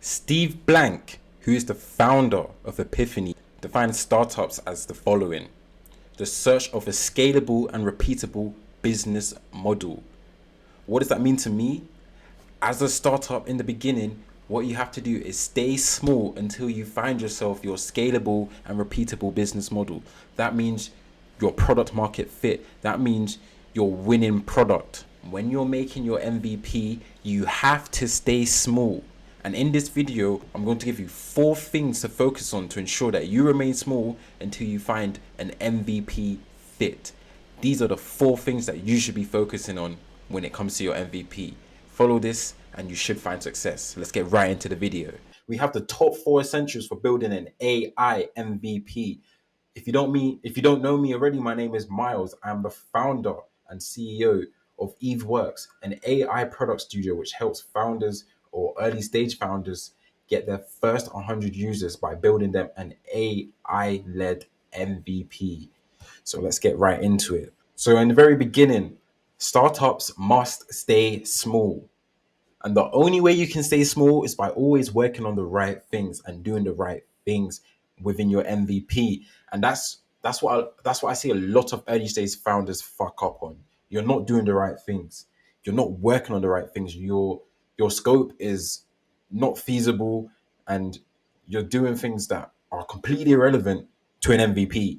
Steve Blank, who is the founder of Epiphany, defines startups as the following: the search of a scalable and repeatable business model. What does that mean to me? As a startup in the beginning, what you have to do is stay small until you find yourself your scalable and repeatable business model. That means your product market fit. That means your winning product. When you're making your MVP, you have to stay small. And in this video, I'm going to give you 4 things to focus on to ensure that you remain small until you find an MVP fit. These are the 4 things that you should be focusing on when it comes to your MVP. Follow this and you should find success. Let's get right into the video. We have the top 4 essentials for building an AI MVP. If you don't know me already, my name is Miles. I'm the founder and CEO of EveWorks, an AI product studio which helps founders or early stage founders get their first 100 users by building them an AI-led MVP. So let's get right into it. So in the very beginning, startups must stay small. And the only way you can stay small is by always working on the right things and doing the right things within your MVP. And that's what I see a lot of early stage founders fuck up on. You're not doing the right things. You're not working on the right things. Your scope is not feasible, and you're doing things that are completely irrelevant to an MVP.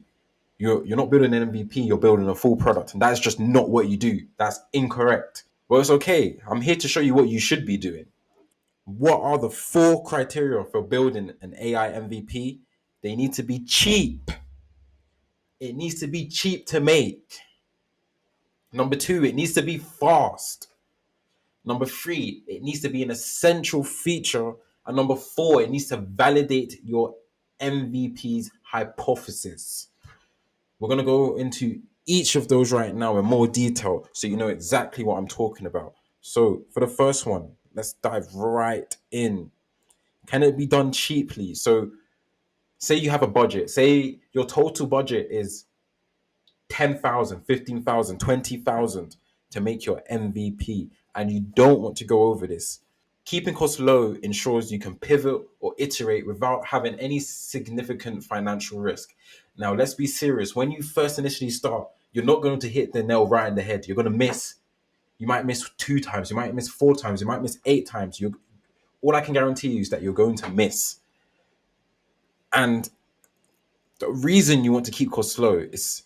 You're not building an MVP, you're building a full product. And that's just not what you do. That's incorrect. Well, it's okay. I'm here to show you what you should be doing. What are the 4 criteria for building an AI MVP? They need to be cheap. It needs to be cheap to make. Number 2, it needs to be fast. Number 3, it needs to be an essential feature. And number 4, it needs to validate your MVP's hypothesis. We're going to go into each of those right now in more detail so you know exactly what I'm talking about. So, for the first one, let's dive right in. Can it be done cheaply? So, say you have a budget, say your total budget is 10,000, 15,000, 20,000 to make your MVP, and you don't want to go over this. Keeping costs low ensures you can pivot or iterate without having any significant financial risk. Now, let's be serious. When you first initially start, you're not going to hit the nail right in the head. You're going to miss. You might miss 2 times. You might miss 4 times. You might miss 8 times. All I can guarantee you is that you're going to miss. And the reason you want to keep costs low is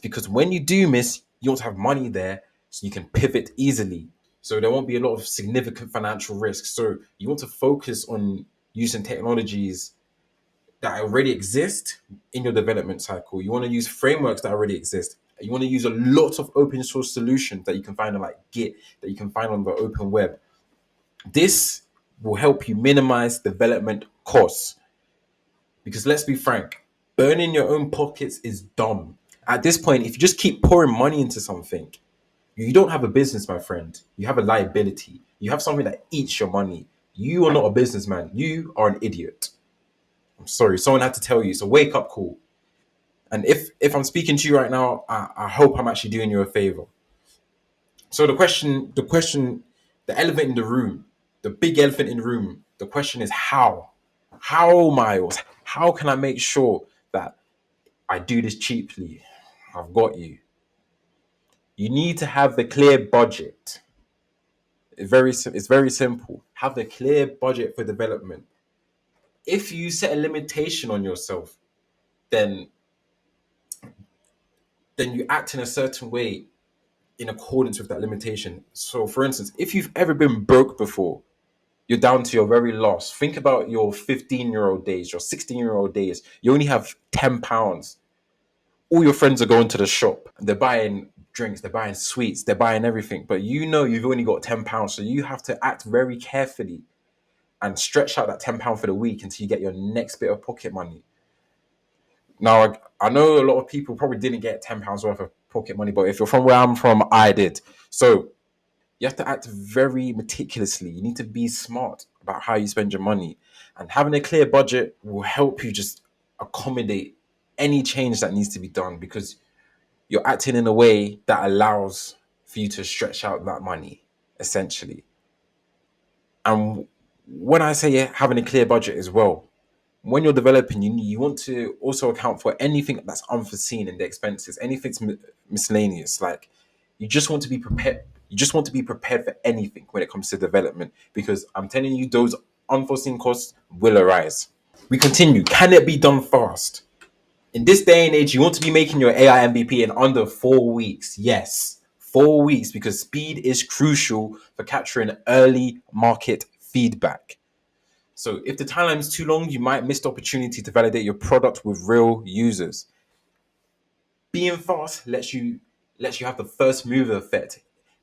because when you do miss, you want to have money there so you can pivot easily. So there won't be a lot of significant financial risk. So you want to focus on using technologies that already exist in your development cycle. You want to use frameworks that already exist. You want to use a lot of open source solutions that you can find on like Git, that you can find on the open web. This will help you minimize development costs. Because let's be frank, burning your own pockets is dumb. At this point, if you just keep pouring money into something, you don't have a business, my friend. You have a liability. You have something that eats your money. You are not a businessman. You are an idiot. I'm sorry, someone had to tell you. So wake up call. And if I'm speaking to you right now, I hope I'm actually doing you a favor. So the elephant in the room, the big elephant in the room, the question is how? How, Miles? How can I make sure that I do this cheaply? I've got you. You need to have the clear budget. It's very simple. Have the clear budget for development. If you set a limitation on yourself, then you act in a certain way in accordance with that limitation. So, for instance, if you've ever been broke before, you're down to your very last. Think about your 15-year-old days, your 16-year-old days. You only have £10. All your friends are going to the shop. They're buying drinks, they're buying sweets, they're buying everything. But you know you've only got £10. So you have to act very carefully and stretch out that £10 for the week until you get your next bit of pocket money. Now, I know a lot of people probably didn't get £10 worth of pocket money, but if you're from where I'm from, I did. So you have to act very meticulously. You need to be smart about how you spend your money. And having a clear budget will help you just accommodate any change that needs to be done because you're acting in a way that allows for you to stretch out that money, essentially. And When I say having a clear budget as well, when you're developing, you want to also account for anything that's unforeseen in the expenses, anything's miscellaneous. Like, you just want to be prepared. You just want to be prepared for anything when it comes to development, because I'm telling you, those unforeseen costs will arise. We continue. Can it be done fast? In this day and age, you want to be making your AI MVP in under 4 weeks. Yes, 4 weeks, because speed is crucial for capturing early market feedback. So if the timeline is too long, you might miss the opportunity to validate your product with real users. Being fast lets you have the first mover effect.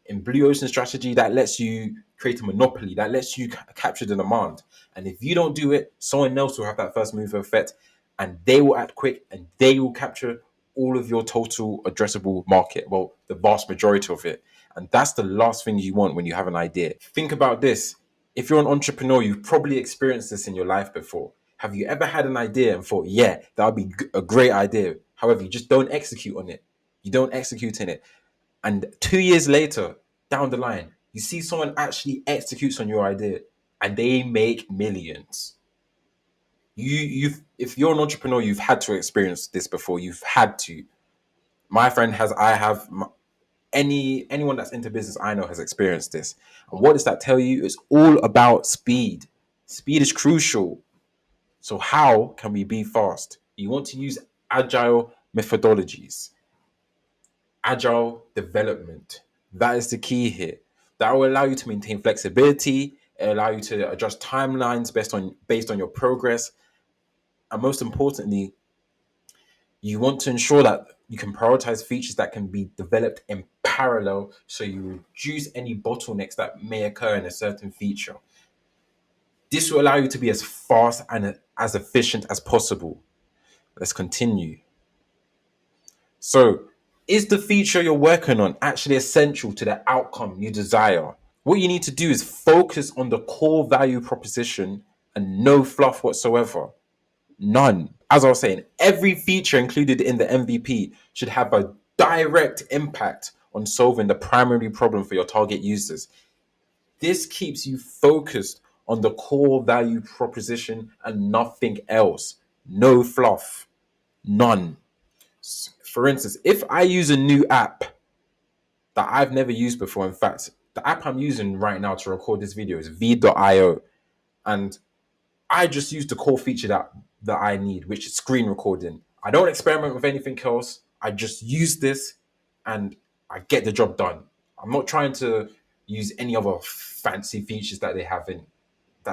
In blue ocean strategy, that lets you create a monopoly, that lets you capture the demand. And if you don't do it, someone else will have that first mover effect, and they will act quick and they will capture all of your total addressable market. Well, the vast majority of it. And that's the last thing you want when you have an idea. Think about this. If you're an entrepreneur, you've probably experienced this in your life before. Have you ever had an idea and thought, yeah, that would be a great idea? However, you just don't execute on it. You don't execute in it. And 2 years later, down the line, you see someone actually executes on your idea and they make millions. If you're an entrepreneur, you've had to experience this before. You've had to. My friend has, I have, anyone that's into business I know has experienced this. And what does that tell you? It's all about speed. Speed is crucial. So how can we be fast? You want to use agile methodologies, agile development. That is the key here. That will allow you to maintain flexibility, it'll allow you to adjust timelines based on your progress, and most importantly, you want to ensure that you can prioritize features that can be developed in parallel, so you reduce any bottlenecks that may occur in a certain feature. This will allow you to be as fast and as efficient as possible. Let's continue. So, is the feature you're working on actually essential to the outcome you desire? What you need to do is focus on the core value proposition and no fluff whatsoever. None. As I was saying, every feature included in the MVP should have a direct impact on solving the primary problem for your target users. This keeps you focused on the core value proposition and nothing else. No fluff. None. For instance, if I use a new app that I've never used before, in fact, the app I'm using right now to record this video is v.io, and I just use the core feature that I need, which is screen recording. I don't experiment with anything else. I just use this and I get the job done. I'm not trying to use any other fancy features that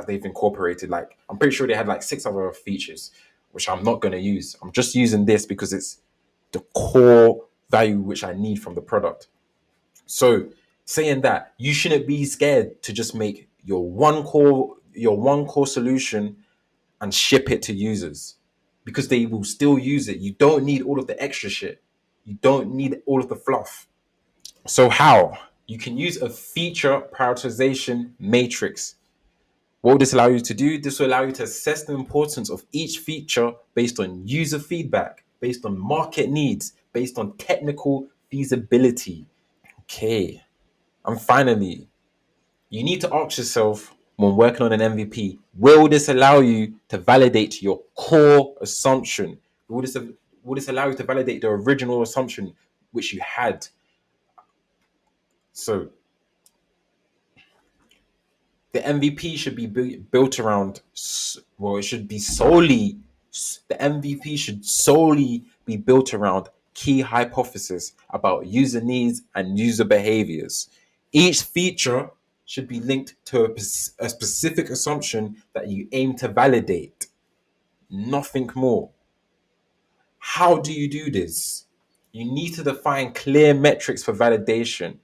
they've incorporated. Like, I'm pretty sure they had like 6 other features, which I'm not going to use. I'm just using this because it's the core value which I need from the product. So, saying that, you shouldn't be scared to just make your one core solution and ship it to users, because they will still use it. You don't need all of the extra shit. You don't need all of the fluff. So how? You can use a feature prioritization matrix. What will this allow you to do? This will allow you to assess the importance of each feature based on user feedback, based on market needs, based on technical feasibility. Okay. And finally, you need to ask yourself, when working on an MVP, will this allow you to validate your core assumption? Will this allow you to validate the original assumption which you had? So the MVP should be built around, well, it should be solely, the MVP should solely be built around key hypotheses about user needs and user behaviors. Each feature should be linked to a specific assumption that you aim to validate, nothing more. How do you do this? You need to define clear metrics for validation.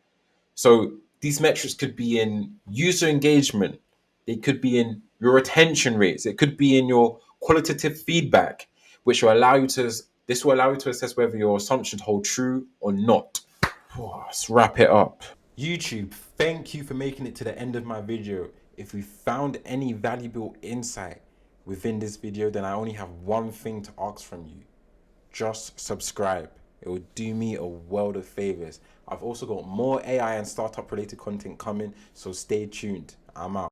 So these metrics could be in user engagement, they could be in your retention rates, it could be in your qualitative feedback, which will allow you to this will allow you to assess whether your assumptions hold true or not. Let's wrap it up. YouTube, thank you for making it to the end of my video. If you found any valuable insight within this video, then I only have one thing to ask from you. Just subscribe. It will do me a world of favors. I've also got more AI and startup related content coming, so stay tuned. I'm out.